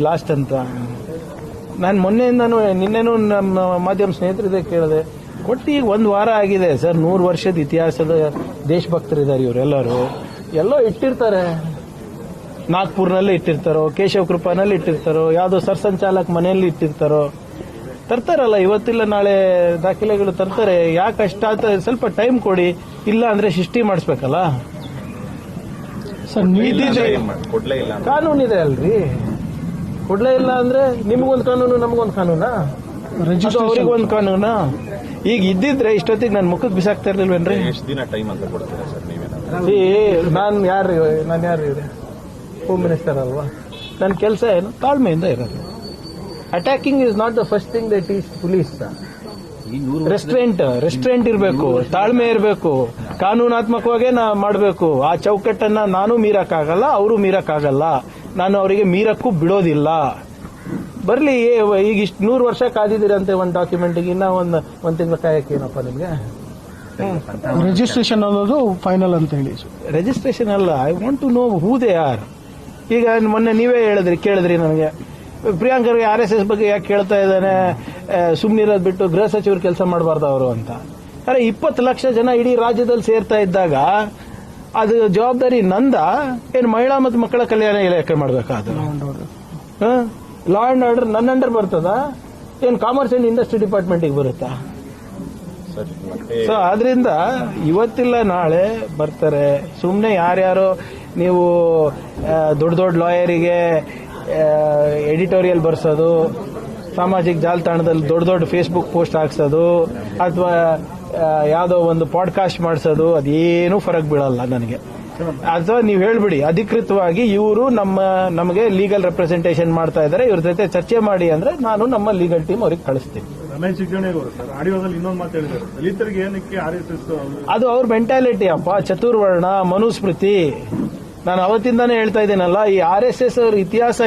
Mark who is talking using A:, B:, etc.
A: Last ಅಂತ ನಾನು ಮೊನ್ನೆಯಿಂದನೂ ನಿನ್ನೆನೂ ನಮ್ಮ ಮಾಧ್ಯಮ ಸ್ನೇಹಿತರಿದೆ ಕೇಳಿದೆ ಒಟ್ಟು ಈಗ ಒಂದು ವಾರ ಆಗಿದೆ ಸರ್. 100 ವರ್ಷದ ಇತಿಹಾಸದ ದೇಶಭಕ್ತರಿದ್ದಾರೆ ಇವರೆಲ್ಲರೂ. ಎಲ್ಲೋ ಇಟ್ಟಿರ್ತಾರೆ, ನಾಗ್ಪುರ್ನಲ್ಲಿ ಇಟ್ಟಿರ್ತಾರೋ, ಕೇಶವ ಕೃಪಾನಲ್ಲಿ ಇಟ್ಟಿರ್ತಾರೋ, ಯಾವುದೋ ಸರ್ಸಂಚಾಲಕ್ ಮನೆಯಲ್ಲಿ ಇಟ್ಟಿರ್ತಾರೋ. ತರ್ತಾರಲ್ಲ, ಇವತ್ತಿಲ್ಲ ನಾಳೆ ದಾಖಲೆಗಳು ತರ್ತಾರೆ. ಯಾಕೆ ಅಷ್ಟಾದ ಸ್ವಲ್ಪ ಟೈಮ್ ಕೊಡಿ, ಇಲ್ಲ ಅಂದ್ರೆ ಸೃಷ್ಟಿ ಮಾಡಿಸ್ಬೇಕಲ್ಲ ಸರ್. ಕಾನೂನಿದೆ ಅಲ್ರಿ, ಕೊಡ್ಲೇ ಇಲ್ಲ ಅಂದ್ರೆ ನಿಮ್ಗೊಂದು ಕಾನೂನು, ನಮಗೊಂದು ಕಾನೂನಾ, ಅವ್ರಿಗೊಂದು ಕಾನೂನಾ? ಈಗ ಇದ್ದಿದ್ರೆ ಇಷ್ಟೊತ್ತಿಗೆ ನನ್ನ ಮುಖಕ್ಕೆ ಬಿಸಾಕ್ತಾ ಇರ್ಲಿಲ್ವೇನ್ರಿ?
B: ಎಷ್ಟು ದಿನ ಟೈಮ್ ಅಂತ ಕೊಡ್ತೀರಾ ಸರ್ ನೀವೇನಾದ್ರು?
A: ನಾನು ಯಾರು ಹೋಮ್ ಮಿನಿಸ್ಟರ್ ಅಲ್ವಾ? ನನ್ನ ಕೆಲಸ ಏನು? ತಾಳ್ಮೆಯಿಂದ ಇರೋದು. Attacking is not the first thing that is police. Restraint ಇರಬೇಕು, ತಾಳ್ಮೆ ಇರಬೇಕು, ಕಾನೂನಾತ್ಮಕವಾಗೇ ಮಾಡಬೇಕು. ಆ ಚೌಕಟ್ಟನ್ನ ನಾನು ಮೀರಕ್ಕಾಗಲ್ಲ, ಅವರು ಮೀರಕ್ಕಾಗಲ್ಲ, ನಾನು ಅವರಿಗೆ ಮೀರಕ್ಕೂ ಬಿಡೋದಿಲ್ಲ. ಬರ್ಲಿ, ಈಗ ಇಷ್ಟು 100 ವರ್ಷ ಕಾದಿದ್ದೀರಂತೆ ಒಂದು ಡಾಕ್ಯುಮೆಂಟ್ಗೆ, ಇನ್ನ ಒಂದು ತಿಂಗಳ ಕಾಯಕ್ಕೇನಪ್ಪ ನಿಮ್ಗೆ?
C: ರಿಜಿಸ್ಟ್ರೇಷನ್ ಅನ್ನೋದು ಫೈನಲ್ ಅಂತ ಹೇಳಿ.
A: ರಿಜಿಸ್ಟ್ರೇಷನ್ ಅಲ್ಲ, I want to know who they are. ಈಗ ಮೊನ್ನೆ ನೀವೇ ಕೇಳಿದ್ರಿ ನನಗೆ, ಪ್ರಿಯಾಂಕರ್ಗೆ RSS ಬಗ್ಗೆ ಯಾಕೆ ಕೇಳ್ತಾ ಇದ್ದಾನೆ, ಸುಮ್ಮನಿರೋದು ಬಿಟ್ಟು ಗೃಹ ಸಚಿವರು ಕೆಲಸ ಮಾಡಬಾರ್ದು ಅವರು ಅಂತ. ಅರೆ 20 ಲಕ್ಷ ಜನ ಇಡೀ ರಾಜ್ಯದಲ್ಲಿ ಸೇರ್ತಾ ಇದ್ದಾಗ ಅದು ಜವಾಬ್ದಾರಿ ನಂದ ಏನು? ಮಹಿಳಾ ಮತ್ತು ಮಕ್ಕಳ ಕಲ್ಯಾಣ ಇಲಾಖೆ ಮಾಡಬೇಕಾದ ಲಾ ಅಂಡ್ ಆರ್ಡರ್ ನನ್ನ ಅಂಡರ್ ಬರ್ತದ ಏನು? ಕಾಮರ್ಸ್ ಅಂಡ್ ಇಂಡಸ್ಟ್ರಿ ಡಿಪಾರ್ಟ್ಮೆಂಟಿಗೆ ಬರುತ್ತಾ? ಸೊ ಆದ್ರಿಂದ ಇವತ್ತಿಲ್ಲ ನಾಳೆ ಬರ್ತಾರೆ. ಸುಮ್ಮನೆ ಯಾರ್ಯಾರೋ ನೀವು ದೊಡ್ಡ ಲಾಯರಿಗೆ ಎಡಿಟೋರಿಯಲ್ ಬರ್ಸೋದು, ಸಾಮಾಜಿಕ ಜಾಲತಾಣದಲ್ಲಿ ದೊಡ್ಡ ಫೇಸ್ಬುಕ್ ಪೋಸ್ಟ್ ಹಾಕ್ಸೋದು, ಅಥವಾ ಯಾವುದೋ ಒಂದು ಪಾಡ್ಕಾಸ್ಟ್ ಮಾಡಿಸೋದು, ಅದೇನೂ ಫರಕ್ ಬೀಳಲ್ಲ ನನಗೆ. ಅಥವಾ ನೀವು ಹೇಳ್ಬಿಡಿ ಅಧಿಕೃತವಾಗಿ ಇವರು ನಮಗೆ ಲೀಗಲ್ ರೆಪ್ರೆಸೆಂಟೇಷನ್ ಮಾಡ್ತಾ ಇದ್ದಾರೆ, ಇವ್ರ ಜೊತೆ ಚರ್ಚೆ ಮಾಡಿ ಅಂದ್ರೆ ನಾನು ನಮ್ಮ ಲೀಗಲ್ ಟೀಮ್ ಅವ್ರಿಗೆ ಕಳಿಸ್ತೀನಿ.
D: ರಮೇಶ್ ಜಿಗಜಿಣಗಿ ಆಡಿಯೋದಲ್ಲಿ ಇನ್ನೊಂದು ಮಾತು ಹೇಳಿದ್ದಾರೆ, ದಲಿತರಿಗೆ ಏನಕ್ಕೆ RSS
A: ಅದು ಅವ್ರ ಮೆಂಟಾಲಿಟಿ ಅಪ್ಪ, ಚತುರ್ವರ್ಣ, ಮನುಸ್ಮೃತಿ. ನಾನು ಅವತ್ತಿಂದಾನೇ ಹೇಳ್ತಾ ಇದ್ದೀನಲ್ಲ, ಈ RSS ಅವ್ರ ಇತಿಹಾಸ